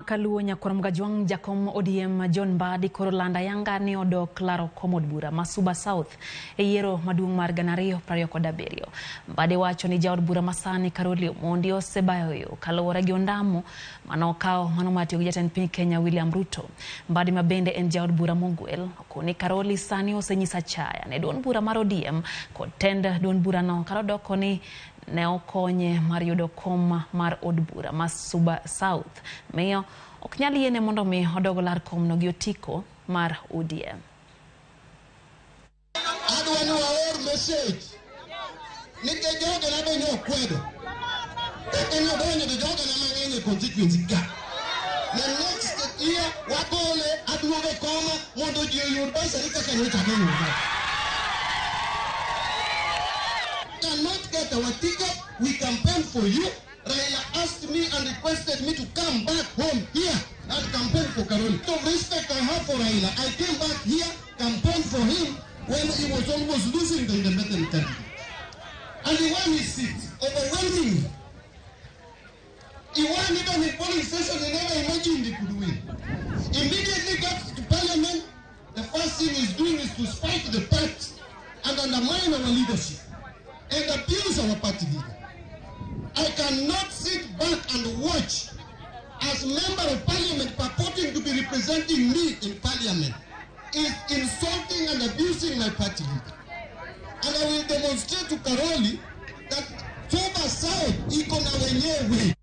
Makaluo nyakoram juang jakom ODM John Mbadi korolanda yanga ni Adok laro komod bura ma Suba South yiero maduong' mar gana ariyo prariyo kod abiriyo. Mbadi wacho ni jaod bura masani Caroli Omondi osebayo kaluwore gi ondamo manokawo mano matiyo gi jatend piny Kenya William Ruto. Mbadi mabende en jaod bura mogwel okoni Caroli sani osenyisa chaya ne duond bura mar ODM kod tend duond bura no Adok ni ne okonye mar yudo kom mar od bura ma Suba South miyo ok nyal yiene mondo mi odogo lar kom no gi otiko mar ODM. Adwani waor message nike joge na benyo kwedo enyo donyo de joge na mang'eny constituency ka the next year wagole aduoge koma mondo ji oyud basari kaka nyocha benyo cannot get our ticket. We campaign for you. Raila asked me and requested me to come back home here and campaign for Caroli. The respect I have for Raila, I came back here, campaigned for him when he was almost losing the independent candidate. And he won his seat, overwhelmingly. He won even in polling station he never imagined he could win. Immediately got to parliament, the first thing he's doing is to spike the party and undermine our leadership and abuse our party leader. I cannot sit back and watch as member of parliament purporting to be representing me in parliament is insulting and abusing my party leader. And I will demonstrate to Caroli that Suba South iko na wenyewe.